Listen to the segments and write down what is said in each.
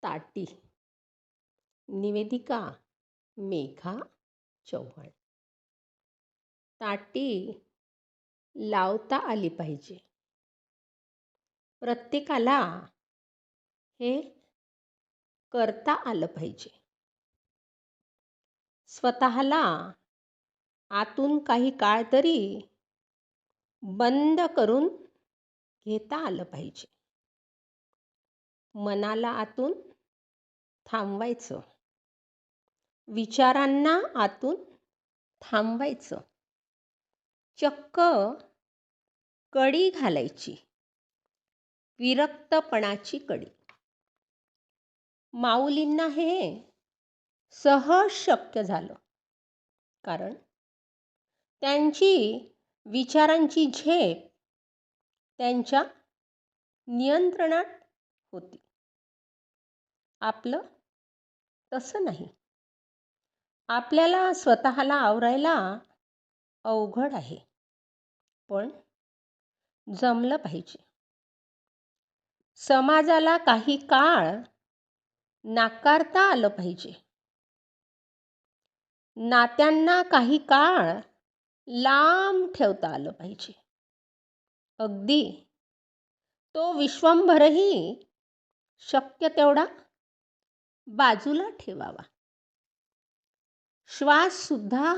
ताटी. निवेदिका मेघा चव्हाण. ताटी लावता आली पाहिजे. प्रत्येकाला हे करता आलं पाहिजे. स्वतःला आतून काही काळ तरी बंद करून घेता आलं पाहिजे. मनाला आतून थांबवायचं. विचारांना आतून थांबवायचं. चक्क कडी घालायची. विरक्तपणाची कडी. माऊलींना हे सहज शक्य झालं, कारण त्यांची विचारांची झेप त्यांच्या नियंत्रणात होती. आपलं तसं नाही. आपल्याला स्वतःला आवरायला अवघड आहे, पण जमलं पाहिजे. समाजाला काही काळ नाकारता आलं पाहिजे. नात्यांना काही काळ लांब ठेवता आलं पाहिजे. अगदी तो विश्वंभरही शक्य तेवढा बाजूला ठेवावा. श्वाससुद्धा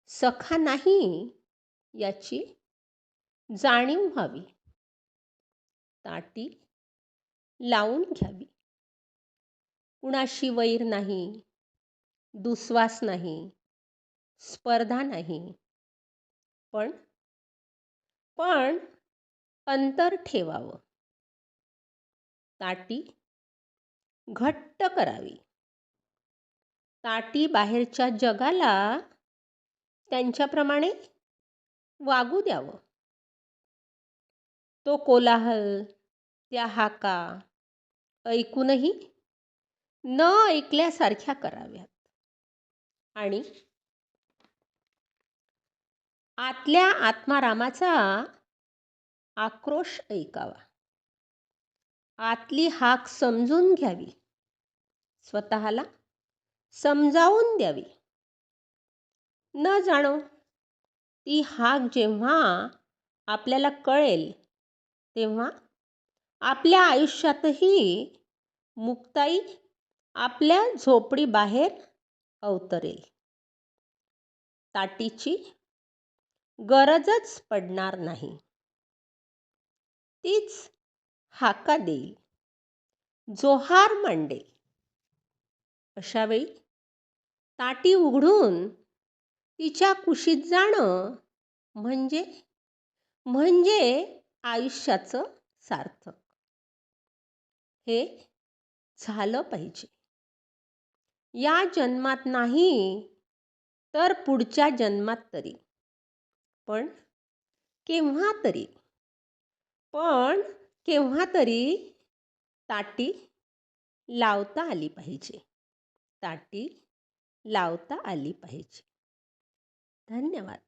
सखा नाही याची जाणीव व्हावी. ताटी लावून घ्यावी. कुणाशी वैर नाही, दुस्वास नाही, स्पर्धा नाही, पण अंतर ठेवावं. ताटी घट्ट करावी. ताटी बाहेरच्या जगाला त्यांच्याप्रमाणे वागू द्यावं. तो कोलाहल, त्या हाका ऐकूनही न ऐकल्यासारख्या कराव्यात. आणि आतल्या आत्मारामाचा आक्रोश ऐकावा. आतली हाक समजून घ्यावी. स्वतःला समजावून द्यावी. न जाणो ती हाक जेव्हा आपल्याला कळेल, तेव्हा आपल्या आयुष्यातही मुक्ताई आपल्या झोपडीबाहेर अवतरेल. ताटीची गरजच पडणार नाही. तीच हाका देईल, जोहार मांडेल. अशावेळी ताटी उघडून तिच्या कुशीत जाणं म्हणजे आयुष्याचं सार्थक. हे झालं पाहिजे. या जन्मात नाही तर पुढच्या जन्मात तरी. पण केव्हा तरी ताटी लावता आली पाहिजे. ताटी लावता आली पाहिजे. धन्यवाद.